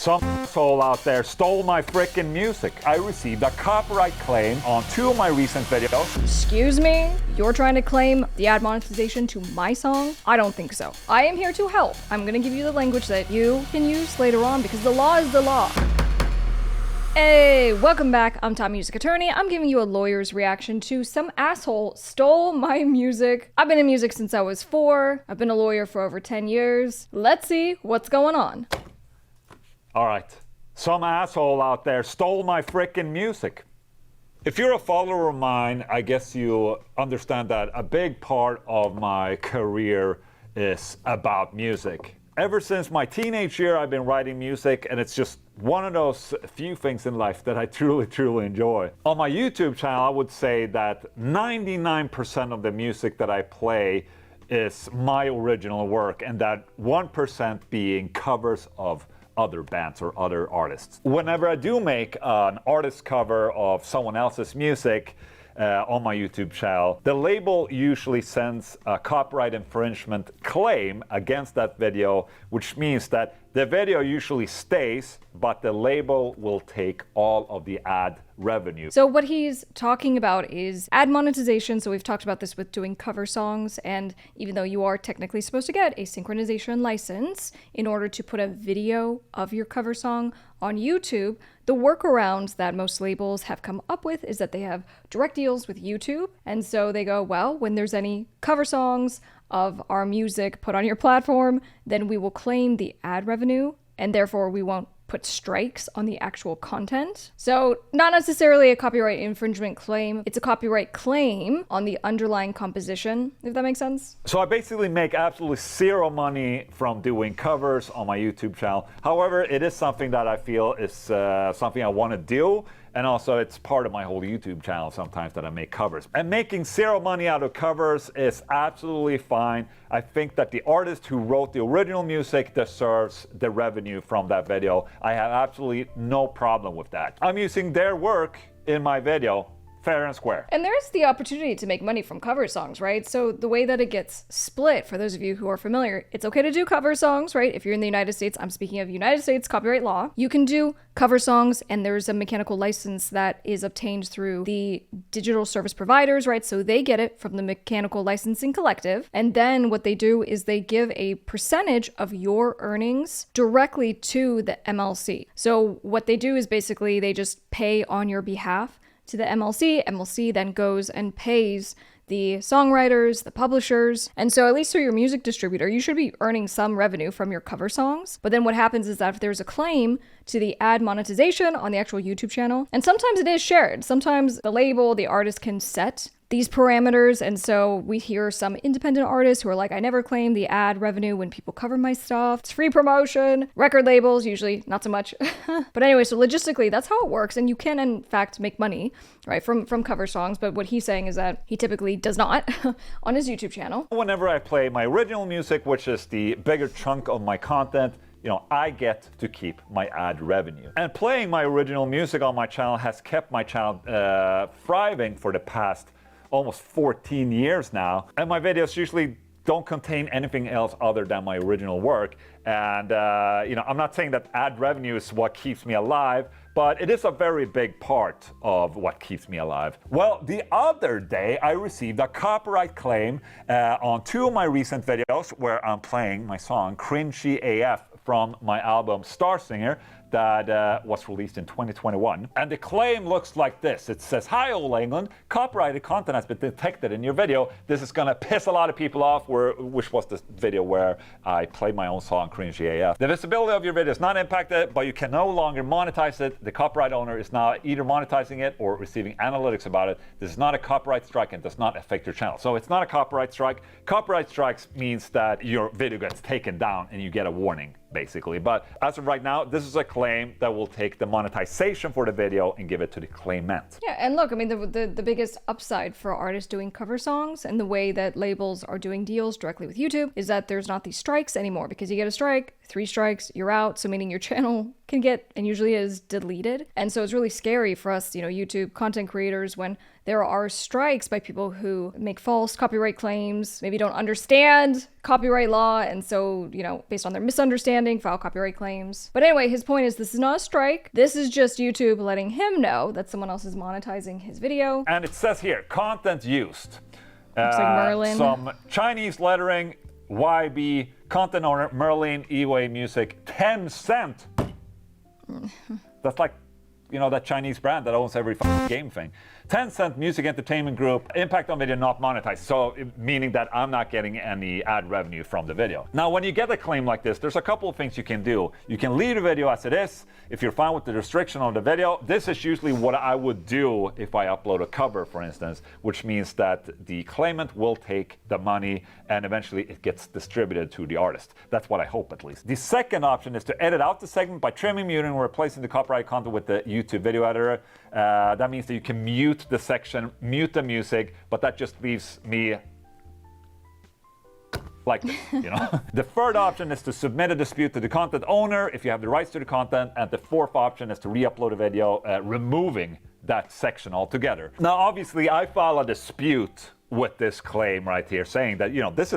Some asshole out there stole my frickin' music. I received a copyright claim on 2 of my recent videos. Excuse me? You're trying to claim the ad monetization to my song? I don't think so. I am here to help. I'm gonna give you the language that you can use later on because the law is the law. Hey, welcome back. I'm Tom Music Attorney. I'm giving you a lawyer's reaction to some asshole stole my music. I've been in music since I was 4. I've been a lawyer for over 10 years. Let's see what's going on. All right, some asshole out there stole my frickin' music. If you're a follower of mine, I guess you understand that a big part of my career is about music. Ever since my teenage year, I've been writing music, and it's just one of those few things in life that I truly enjoy. On my YouTube channel, I would say that 99% of the music that I play is my original work, and that 1% being covers of other bands or other artists. Whenever I do make an artist cover of someone else's music on my YouTube channel, the label usually sends a copyright infringement claim against that video, which means that the video usually stays, but the label will take all of the ad revenue. So what he's talking about is ad monetization. So we've talked about this with doing cover songs, and even though you are technically supposed to get a synchronization license in order to put a video of your cover song on YouTube, the workarounds that most labels have come up with is that they have direct deals with YouTube. And so they go, well, when there's any cover songs of our music put on your platform, then we will claim the ad revenue, and therefore we won't put strikes on the actual content. So not necessarily a copyright infringement claim, it's a copyright claim on the underlying composition, if that makes sense. So I basically make absolutely zero money from doing covers on my YouTube channel. However, it is something that I feel is something I want to do. And also it's part of my whole YouTube channel sometimes that I make covers. And making zero money out of covers is absolutely fine. I think that the artist who wrote the original music deserves the revenue from that video. I have absolutely no problem with that. I'm using their work in my video. Fair and square. And there's the opportunity to make money from cover songs, right? So the way that it gets split, for those of you who are familiar, it's okay to do cover songs, right? If you're in the United States, I'm speaking of United States copyright law. You can do cover songs, and there's a mechanical license that is obtained through the digital service providers, right? So they get it from the Mechanical Licensing Collective. And then what they do is they give a percentage of your earnings directly to the MLC. So what they do is basically they just pay on your behalf to the MLC. MLC then goes and pays the songwriters, the publishers. And so at least through your music distributor, you should be earning some revenue from your cover songs. But then what happens is that if there's a claim to the ad monetization on the actual YouTube channel, and sometimes it is shared. Sometimes the label, the artist can set these parameters. And so we hear some independent artists who are like, I never claim the ad revenue when people cover my stuff. It's free promotion. Record labels, usually not so much. But anyway, so logistically, that's how it works. And you can, in fact, make money, right, from cover songs. But what he's saying is that he typically does not on his YouTube channel. Whenever I play my original music, which is the bigger chunk of my content, you know, I get to keep my ad revenue. And playing my original music on my channel has kept my channel thriving for the past almost 14 years now. And my videos usually don't contain anything else other than my original work. And, you know, I'm not saying that ad revenue is what keeps me alive, but it is a very big part of what keeps me alive. Well, the other day I received a copyright claim on 2 of my recent videos where I'm playing my song Cringy AF from my album Star Singer that was released in 2021. And the claim looks like this. It says, "Hi Ola Englund, copyrighted content has been detected in your video. This is gonna piss a lot of people off," which was the video where I played my own song Cringy AF. "The visibility of your video is not impacted, but you can no longer monetize it. The copyright owner is now either monetizing it or receiving analytics about it. This is not a copyright strike and does not affect your channel." So it's not a copyright strike. Copyright strikes means that your video gets taken down and you get a warning, basically. But as of right now, this is a claim that will take the monetization for the video and give it to the claimant. Yeah, and look, I mean, the biggest upside for artists doing cover songs and the way that labels are doing deals directly with YouTube is that there's not these strikes anymore, because you get a strike, 3 strikes, you're out. So meaning your channel can get, and usually is, deleted. And so it's really scary for us, YouTube content creators, when there are strikes by people who make false copyright claims, maybe don't understand copyright law, and so, based on their misunderstanding, file copyright claims. But anyway, his point is this is not a strike. This is just YouTube letting him know that someone else is monetizing his video. And it says here, content used. Looks like Merlin. Some Chinese lettering, YB, content owner, Merlin, Eway Music, 10 cent. That's like, that Chinese brand that owns every game thing. 10 cent Music Entertainment Group, impact on video not monetized. So meaning that I'm not getting any ad revenue from the video. Now, when you get a claim like this, there's a couple of things you can do. You can leave the video as it is. If you're fine with the restriction on the video, this is usually what I would do if I upload a cover, for instance, which means that the claimant will take the money and eventually it gets distributed to the artist. That's what I hope, at least. The second option is to edit out the segment by trimming, muting, or replacing the copyright content with the YouTube video editor. That means that you can mute the section, mute the music, but that just leaves me like this, The third option is to submit a dispute to the content owner if you have the rights to the content, and the fourth option is to re-upload a video, removing that section altogether. Now, obviously, I file a dispute with this claim right here, saying that, this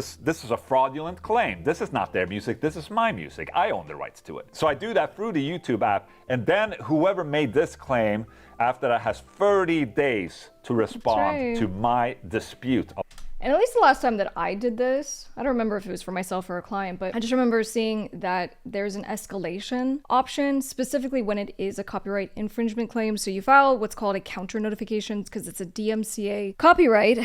is a fraudulent claim. This is not their music. This is my music. I own the rights to it. So I do that through the YouTube app, and then whoever made this claim after that has 30 days to respond to my dispute. And at least the last time that I did this, I don't remember if it was for myself or a client, but I just remember seeing that there's an escalation option, specifically when it is a copyright infringement claim. So you file what's called a counter notification because it's a DMCA copyright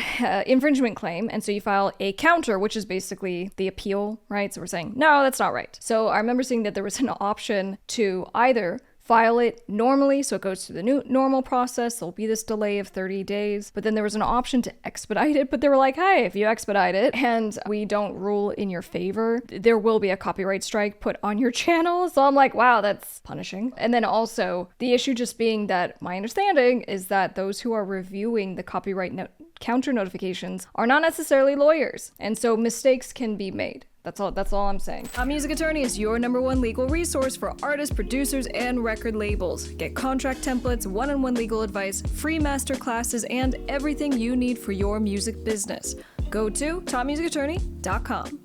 infringement claim. And so you file a counter, which is basically the appeal, right? So we're saying, no, that's not right. So I remember seeing that there was an option to either file it normally, so it goes through the normal process. There'll be this delay of 30 days, but then there was an option to expedite it, but they were like, hey, if you expedite it and we don't rule in your favor, there will be a copyright strike put on your channel. So I'm like, wow, that's punishing. And then also the issue just being that my understanding is that those who are reviewing the copyright counter notifications are not necessarily lawyers, and so mistakes can be made. That's all I'm saying. A Music Attorney is your #1 legal resource for artists, producers, and record labels. Get contract templates, one-on-one legal advice, free master classes, and everything you need for your music business. Go to topmusicattorney.com.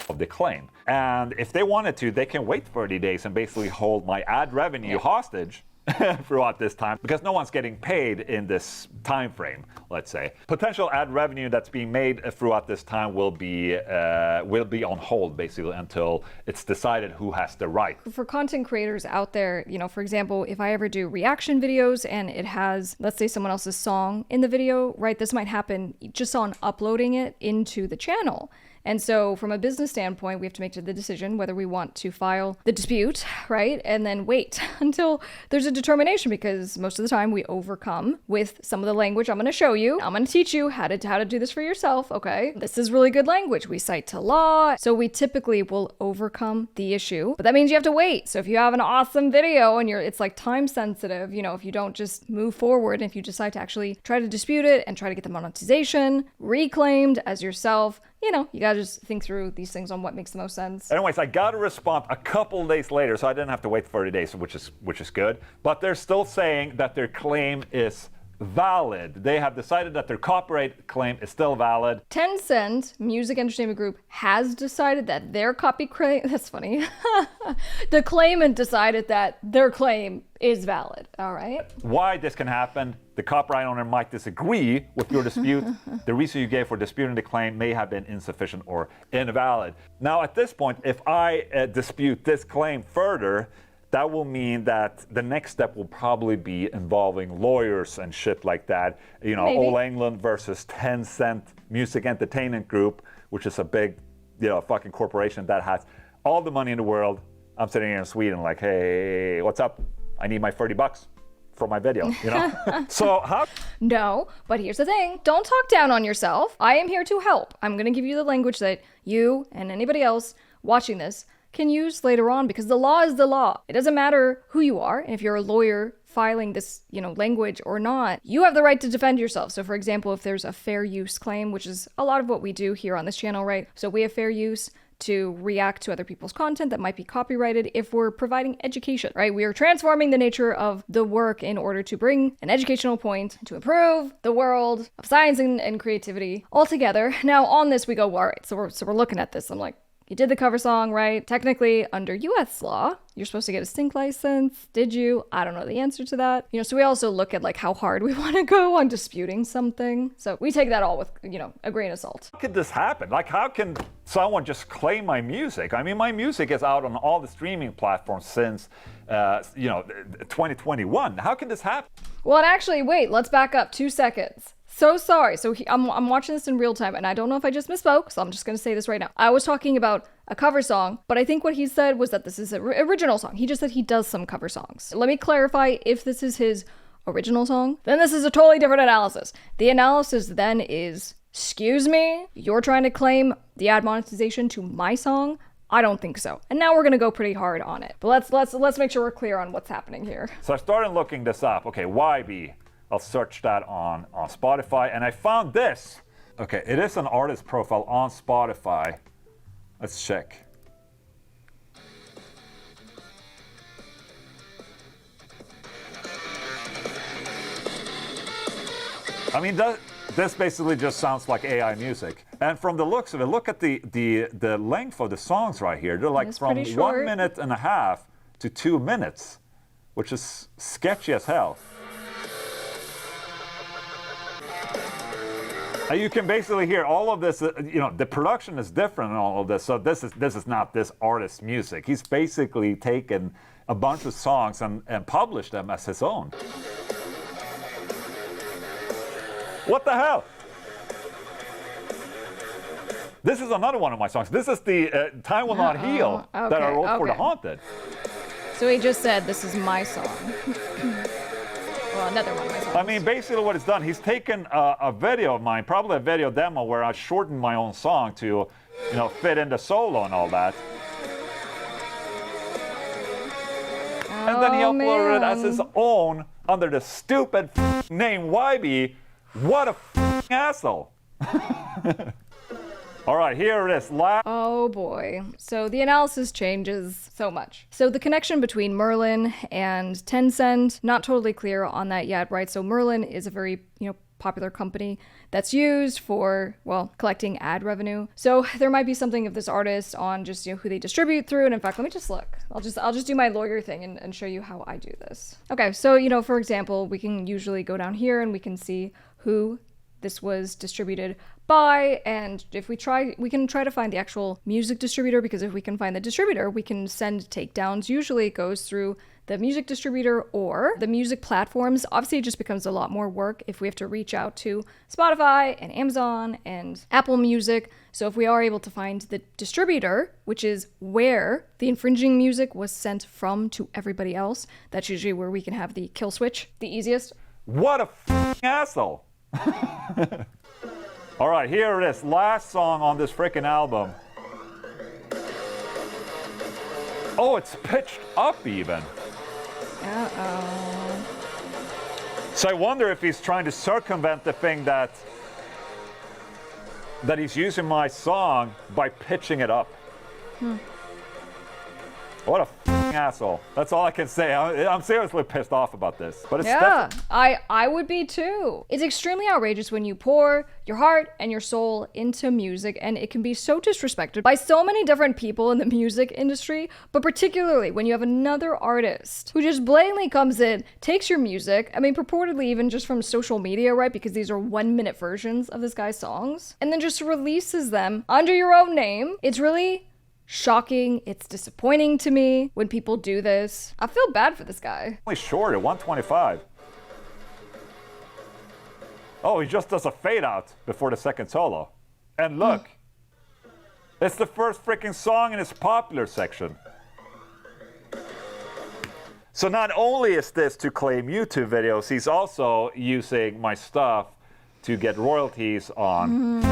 Of the claim. And if they wanted to, they can wait 30 days and basically hold my ad revenue hostage throughout this time, because no one's getting paid in this time frame, let's say. Potential ad revenue that's being made throughout this time will be on hold, basically, until it's decided who has the right. For content creators out there, for example, if I ever do reaction videos and it has, let's say, someone else's song in the video, right? This might happen just on uploading it into the channel. And so from a business standpoint, we have to make the decision whether we want to file the dispute, right? And then wait until there's a determination, because most of the time we overcome with some of the language I'm going to show you. I'm going to teach you how to do this for yourself, okay? This is really good language. We cite to law. So we typically will overcome the issue, but that means you have to wait. So if you have an awesome video and it's like time sensitive, if you don't just move forward, if you decide to actually try to dispute it and try to get the monetization reclaimed as yourself, you gotta just think through these things on what makes the most sense. Anyways, I got a response a couple days later, so I didn't have to wait 30 days, which is good. But they're still saying that their claim is valid. They have decided that their copyright claim is still valid. 10 Cent Music Entertainment Group has decided that their copyright, that's funny. The claimant decided that their claim is valid, all right? Why this can happen, the copyright owner might disagree with your dispute. The reason you gave for disputing the claim may have been insufficient or invalid. Now, at this point, if I dispute this claim further, that will mean that the next step will probably be involving lawyers and shit like that. Maybe. Ola Englund versus 10 Cent Music Entertainment Group, which is a big, fucking corporation that has all the money in the world. I'm sitting here in Sweden like, hey, what's up? I need my $30 for my video, So how? No, but here's the thing. Don't talk down on yourself. I am here to help. I'm going to give you the language that you and anybody else watching this can use later on, because the law is the law. It doesn't matter who you are. If you're a lawyer filing this, language or not, you have the right to defend yourself. So for example, if there's a fair use claim, which is a lot of what we do here on this channel, right? So we have fair use to react to other people's content that might be copyrighted if we're providing education, right? We are transforming the nature of the work in order to bring an educational point to improve the world of science and creativity altogether. Now, on this, we go, all right, so we're looking at this. I'm like, you did the cover song, right? Technically, under US law, you're supposed to get a sync license. Did you? I don't know the answer to that. So we also look at like how hard we want to go on disputing something. So we take that all with, a grain of salt. How could this happen? Like, how can someone just claim my music? I mean, my music is out on all the streaming platforms since, 2021. How can this happen? Well, and actually, wait, let's back up 2 seconds. So sorry. So I'm watching this in real time, and I don't know if I just misspoke, so I'm just going to say this right now. I was talking about a cover song, but I think what he said was that this is an original song. He just said he does some cover songs. Let me clarify, if this is his original song, then this is a totally different analysis. The analysis then is, excuse me, you're trying to claim the ad monetization to my song? I don't think so. And now we're gonna go pretty hard on it. But let's make sure we're clear on what's happening here. So I started looking this up. Okay, YB. I'll search that on Spotify, and I found this. Okay, it is an artist profile on Spotify. Let's check. I mean, this basically just sounds like AI music. And from the looks of it, look at the length of the songs right here. They're like from 1.5 minutes to 2 minutes, which is sketchy as hell. You can basically hear all of this, the production is different in all of this, so this is not this artist's music. He's basically taken a bunch of songs and published them as his own. What the hell? This is another one of my songs. This is the Time Will Not Heal that I wrote for The Haunted. So he just said, this is my song. Well, another one of my songs. I mean, basically what it's done, he's taken a video of mine, probably a video demo where I shortened my own song to, fit in the solo and all that. And then he uploaded it as his own under the stupid name YB. What a asshole. All right, here it is. Oh boy. So the analysis changes so much. So the connection between Merlin and Tencent, not totally clear on that yet, right? So Merlin is a very, popular company that's used for, collecting ad revenue. So there might be something of this artist on just, who they distribute through. And in fact, let me just look. I'll just do my lawyer thing and show you how I do this. Okay, so, for example, we can usually go down here and we can see who this was distributed by, and if we can try to find the actual music distributor, because if we can find the distributor, we can send takedowns. Usually it goes through the music distributor or the music platforms. Obviously it just becomes a lot more work if we have to reach out to Spotify and Amazon and Apple Music. So if we are able to find the distributor, which is where the infringing music was sent from to everybody else, that's usually where we can have the kill switch, the easiest. What a asshole. All right, here it is. Last song on this freaking album. Oh, it's pitched up even. Uh-oh. So I wonder if he's trying to circumvent the thing that he's using my song by pitching it up. What a asshole. That's all I can say. I'm seriously pissed off about this. But it's I would be too. It's extremely outrageous when you pour your heart and your soul into music, and it can be so disrespected by so many different people in the music industry, but particularly when you have another artist who just blatantly comes in, takes your music, I mean, purportedly even just from social media, right? Because these are 1-minute versions of this guy's songs, and then just releases them under your own name. It's really shocking. It's disappointing to me when people do this. I feel bad for this guy. Only short at 125. Oh, he just does a fade out before the second solo. And look, it's the first freaking song in his popular section. So not only is this to claim YouTube videos, he's also using my stuff to get royalties on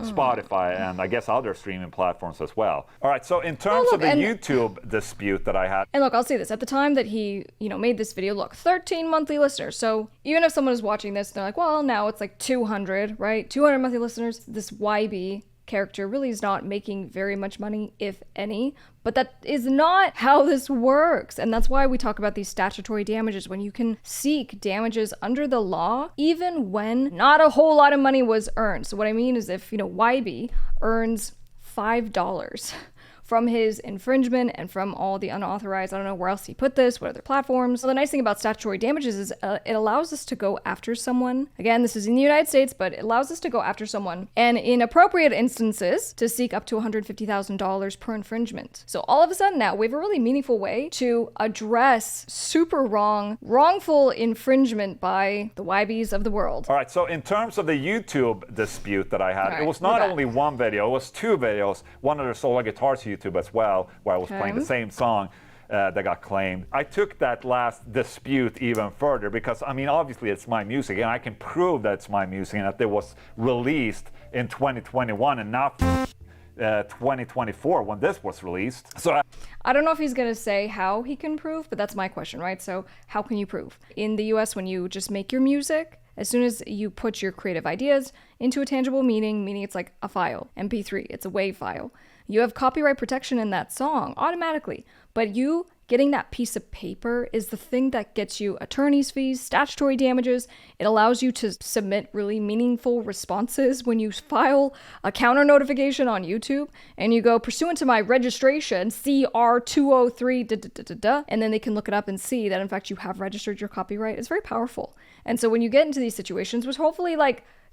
Spotify and I guess other streaming platforms as well. All right, so in terms of the YouTube dispute that I had. And look, I'll say this. At the time that he, made this video, look, 13 monthly listeners. So even if someone is watching this, they're like, well, now it's like 200, right? 200 monthly listeners. This YB character really is not making very much money, if any. But that is not how this works. And that's why we talk about these statutory damages, when you can seek damages under the law, even when not a whole lot of money was earned. So what I mean is if, YB earns $5 from his infringement and from all the unauthorized, I don't know where else he put this, what other platforms. Well, the nice thing about statutory damages is it allows us to go after someone. Again, this is in the United States, but it allows us to go after someone, and in appropriate instances, to seek up to $150,000 per infringement. So all of a sudden now, we have a really meaningful way to address super wrongful infringement by the YBs of the world. All right, so in terms of the YouTube dispute that I had, it was not only one video, it was two videos. One of the Solar Guitars YouTube as well, where I was playing the same song that got claimed. I took that last dispute even further because, obviously it's my music and I can prove that it's my music and that it was released in 2021 and not 2024 when this was released. So I don't know if he's going to say how he can prove, but that's my question, right? So how can you prove? In the US, when you just make your music, as soon as you put your creative ideas into a tangible meaning it's like a file, MP3, it's a WAV file. You have copyright protection in that song automatically, but you getting that piece of paper is the thing that gets you attorney's fees, statutory damages. It allows you to submit really meaningful responses when you file a counter notification on YouTube and you go, pursuant to my registration, CR203, and then they can look it up and see that in fact you have registered your copyright. It's very powerful. And so when you get into these situations, which hopefully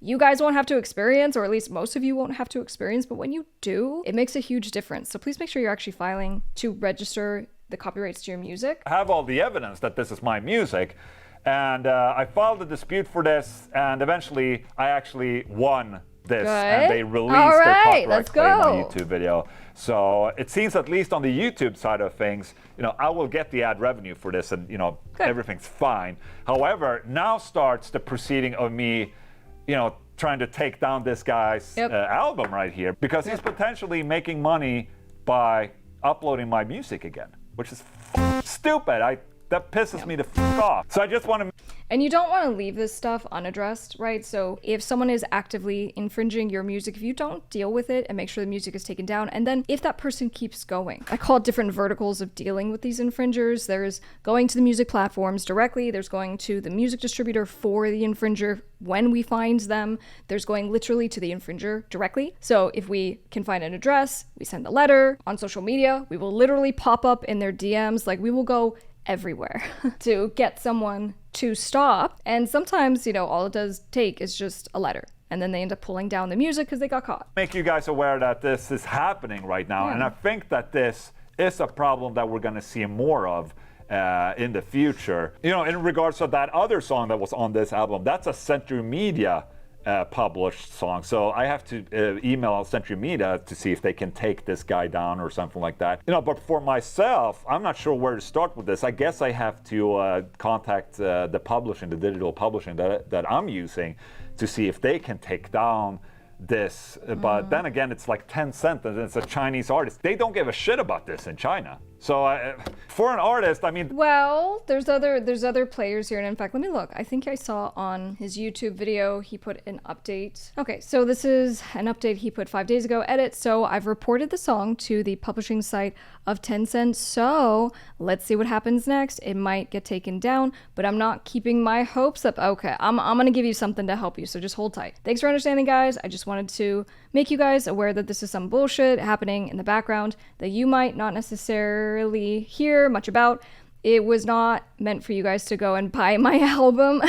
you guys won't have to experience, or at least most of you won't have to experience, but when you do, it makes a huge difference. So please make sure you're actually filing to register the copyrights to your music. I have all the evidence that this is my music, and I filed a dispute for this, and eventually I actually won this, and they released their copyright claim on YouTube video. So it seems, at least on the YouTube side of things, I will get the ad revenue for this, and everything's fine. However, now starts the proceeding of me trying to take down this guy's album right here, because he's potentially making money by uploading my music again, which is stupid. That pisses me the off. So I just want to... And you don't want to leave this stuff unaddressed, right? So if someone is actively infringing your music, if you don't deal with it and make sure the music is taken down, and then if that person keeps going, I call it different verticals of dealing with these infringers. There's going to the music platforms directly. There's going to the music distributor for the infringer when we find them. There's going literally to the infringer directly. So if we can find an address, we send a letter. On social media, we will literally pop up in their DMs. We will go everywhere to get someone to stop. And sometimes, all it does take is just a letter. And then they end up pulling down the music because they got caught. Make you guys aware that this is happening right now. And I think that this is a problem that we're going to see more of in the future. In regards to that other song that was on this album, that's a Century Media published song. So I have to email Century Media to see if they can take this guy down or something like that. But for myself, I'm not sure where to start with this. I guess I have to contact the digital publishing that I'm using to see if they can take down this. But then again, it's like 10 cents and it's a Chinese artist. They don't give a shit about this in China. So for an artist, well, there's other players here, and in fact, let me look. I think I saw on his YouTube video he put an update. Okay, so this is an update he put 5 days ago. Edit. So I've reported the song to the publishing site of Tencent. So let's see what happens next. It might get taken down, but I'm not keeping my hopes up. Okay, I'm gonna give you something to help you. So just hold tight. Thanks for understanding, guys. I just wanted to make you guys aware that this is some bullshit happening in the background that you might not necessarily hear much about. It was not meant for you guys to go and buy my album.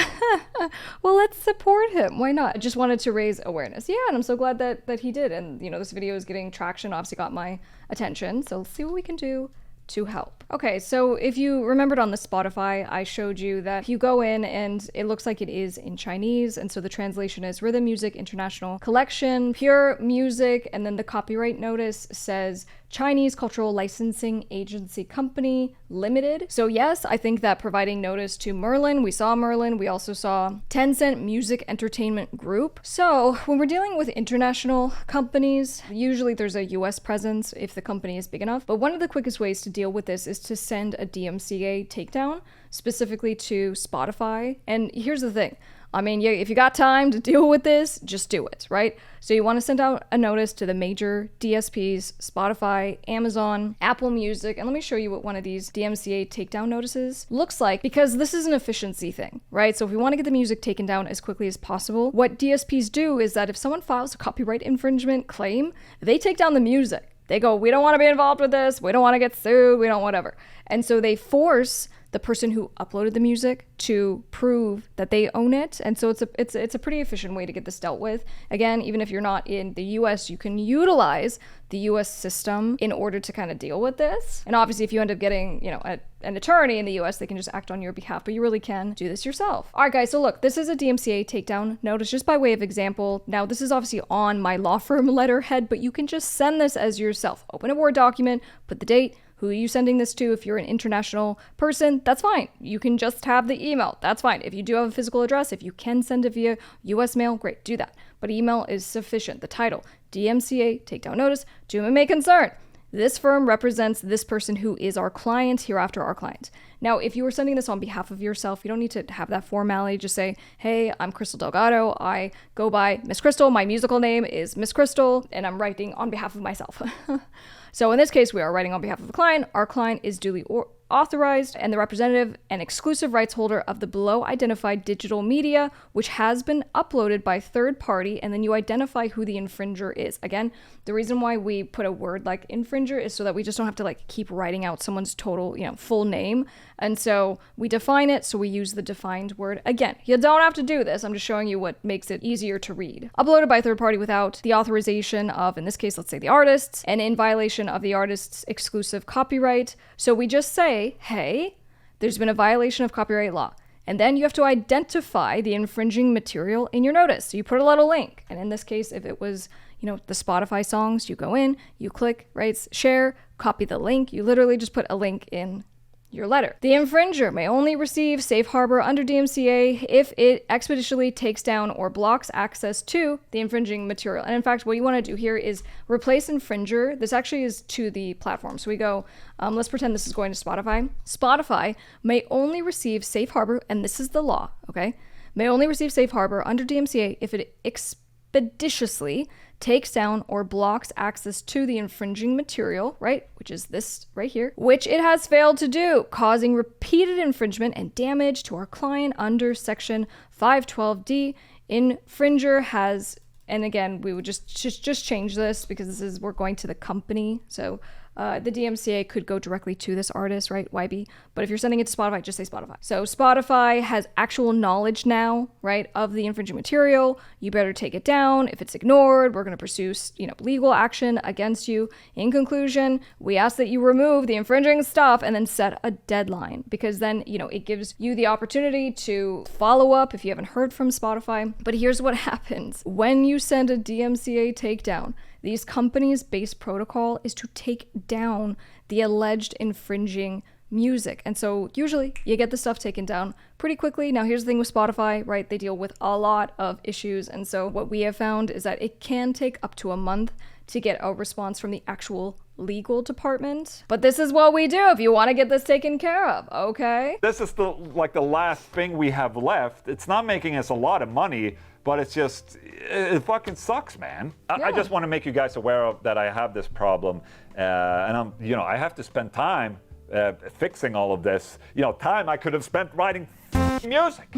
Well, let's support him. Why not? I just wanted to raise awareness. Yeah, and I'm so glad that he did. And, this video is getting traction, obviously got my attention. So let's see what we can do to help. Okay, so if you remembered on the Spotify, I showed you that if you go in and it looks like it is in Chinese, and so the translation is Rhythm Music International Collection, Pure Music, and then the copyright notice says Chinese Cultural Licensing Agency Company Limited. So yes, I think that providing notice to Merlin, we saw Merlin, we also saw Tencent Music Entertainment Group. So when we're dealing with international companies, usually there's a US presence if the company is big enough. But one of the quickest ways to deal with this is to send a DMCA takedown specifically to Spotify. And here's the thing. I mean, if you got time to deal with this, just do it, right? So you want to send out a notice to the major DSPs, Spotify, Amazon, Apple Music, and let me show you what one of these DMCA takedown notices looks like, because this is an efficiency thing, right? So if we want to get the music taken down as quickly as possible, what DSPs do is that if someone files a copyright infringement claim, they take down the music. They go, we don't want to be involved with this. We don't want to get sued. We don't whatever. And so they force the person who uploaded the music to prove that they own it. And so it's a pretty efficient way to get this dealt with. Again, even if you're not in the US, you can utilize the US system in order to kind of deal with this. And obviously, if you end up getting, an attorney in the US, they can just act on your behalf, but you really can do this yourself. All right, guys, so look, this is a DMCA takedown notice just by way of example. Now, this is obviously on my law firm letterhead, but you can just send this as yourself. Open a Word document, put the date, who are you sending this to? If you're an international person, that's fine. You can just have the email. That's fine. If you do have a physical address, if you can send it via US mail, great, do that. But email is sufficient. The title, DMCA takedown notice to whom it may concern. This firm represents this person who is our client, hereafter our client. Now, if you were sending this on behalf of yourself, you don't need to have that formality. Just say, hey, I'm Crystal Delgado. I go by Miss Crystal. My musical name is Miss Crystal, and I'm writing on behalf of myself. So in this case, we are writing on behalf of the client. Our client is duly authorized and the representative and exclusive rights holder of the below identified digital media, which has been uploaded by third party, and then you identify who the infringer is. Again, the reason why we put a word like infringer is so that we just don't have to keep writing out someone's total, full name. And so we define it, so we use the defined word. Again, you don't have to do this. I'm just showing you what makes it easier to read. Uploaded by third party without the authorization of, in this case, let's say the artists, and in violation of the artist's exclusive copyright. So we just say, hey, there's been a violation of copyright law. And then you have to identify the infringing material in your notice. So you put a little link. And in this case, if it was, the Spotify songs, you go in, you click, right, share, copy the link. You literally just put a link in your letter. The infringer may only receive safe harbor under DMCA if it expeditiously takes down or blocks access to the infringing material. And in fact, what you want to do here is replace infringer. This actually is to the platform. So we go, let's pretend this is going to Spotify. Spotify may only receive safe harbor, and this is the law, okay? May only receive safe harbor under DMCA if it expeditiously takes down or blocks access to the infringing material, right, which is this right here, which it has failed to do, causing repeated infringement and damage to our client under Section 512D. Infringer has, and again, we would just change this because we're going to the company, so the DMCA could go directly to this artist, right, YB, but if you're sending it to Spotify, just say Spotify. So Spotify has actual knowledge now, right, of the infringing material. You better take it down. If it's ignored, we're going to pursue, legal action against you. In conclusion, we ask that you remove the infringing stuff and then set a deadline, because then, it gives you the opportunity to follow up if you haven't heard from Spotify. But here's what happens when you send a DMCA takedown. These companies' base protocol is to take down the alleged infringing music. And so usually you get the stuff taken down pretty quickly. Now here's the thing with Spotify, right? They deal with a lot of issues. And so what we have found is that it can take up to a month to get a response from the actual legal department. But this is what we do if you want to get this taken care of, okay? This is the last thing we have left. It's not making us a lot of money, but it's just, it fucking sucks, man. I just want to make you guys aware of that I have this problem, and I have to spend time fixing all of this. Time I could have spent writing music.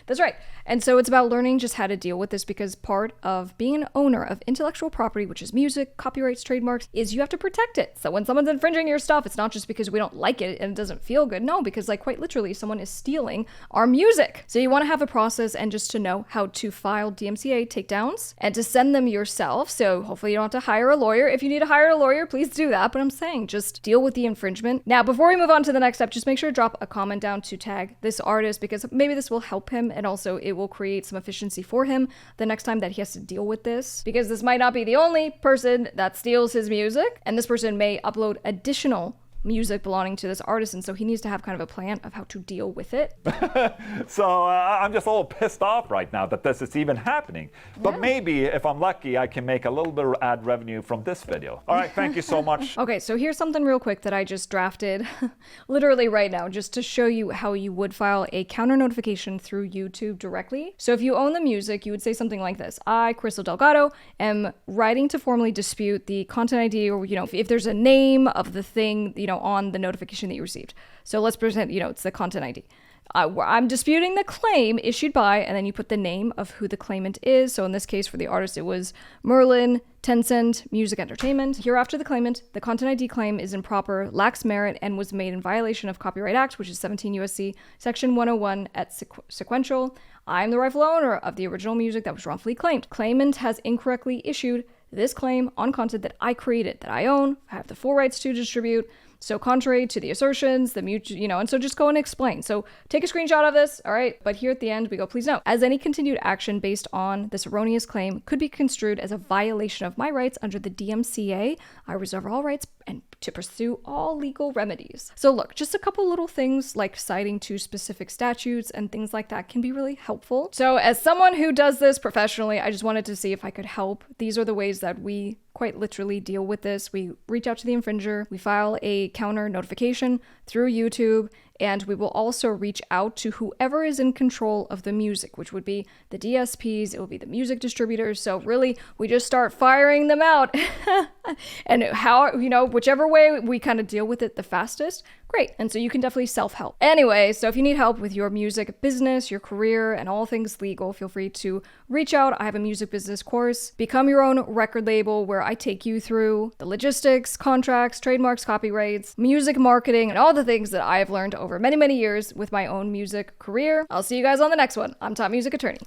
That's right. And so it's about learning just how to deal with this, because part of being an owner of intellectual property, which is music, copyrights, trademarks, is you have to protect it. So when someone's infringing your stuff, it's not just because we don't like it and it doesn't feel good. No, because quite literally someone is stealing our music. So you want to have a process and just to know how to file DMCA takedowns and to send them yourself. So hopefully you don't have to hire a lawyer. If you need to hire a lawyer, please do that. But I'm saying just deal with the infringement. Now, before we move on to the next step, just make sure to drop a comment down to tag this artist, because maybe this will help him, and also it will create some efficiency for him the next time that he has to deal with this, because this might not be the only person that steals his music, and this person may upload additional music belonging to this artist, and so he needs to have kind of a plan of how to deal with it. So I'm just a little pissed off right now that this is even happening. But maybe if I'm lucky, I can make a little bit of ad revenue from this video. All right, thank you so much. Okay, so here's something real quick that I just drafted literally right now, just to show you how you would file a counter notification through YouTube directly. So if you own the music, you would say something like this: I, Crystal Delgado, am writing to formally dispute the content ID, or, if there's a name of the thing, on the notification that you received. So let's pretend, it's the content ID. I'm disputing the claim issued by, and then you put the name of who the claimant is. So in this case, for the artist, it was Merlin Tencent Music Entertainment. Hereafter, the claimant, the content ID claim is improper, lacks merit, and was made in violation of Copyright Act, which is 17 U.S.C. Section 101 at sequential. I am the rightful owner of the original music that was wrongfully claimed. Claimant has incorrectly issued this claim on content that I created, that I own, I have the full rights to distribute. So contrary to the assertions, and so just go and explain. So take a screenshot of this, all right? But here at the end, we go, please note, as any continued action based on this erroneous claim could be construed as a violation of my rights under the DMCA, I reserve all rights and to pursue all legal remedies. So look, just a couple little things like citing to specific statutes and things like that can be really helpful. So as someone who does this professionally, I just wanted to see if I could help. These are the ways that we quite literally deal with this. We reach out to the infringer, we file a counter notification through YouTube, and we will also reach out to whoever is in control of the music, which would be the DSPs, it will be the music distributors. So really, we just start firing them out. And whichever way we kind of deal with it the fastest, great. And so you can definitely self-help. Anyway, so if you need help with your music business, your career, and all things legal, feel free to reach out. I have a music business course, Become Your Own Record Label, where I take you through the logistics, contracts, trademarks, copyrights, music marketing, and all the things that I have learned over many, many years with my own music career. I'll see you guys on the next one. I'm Top Music Attorney.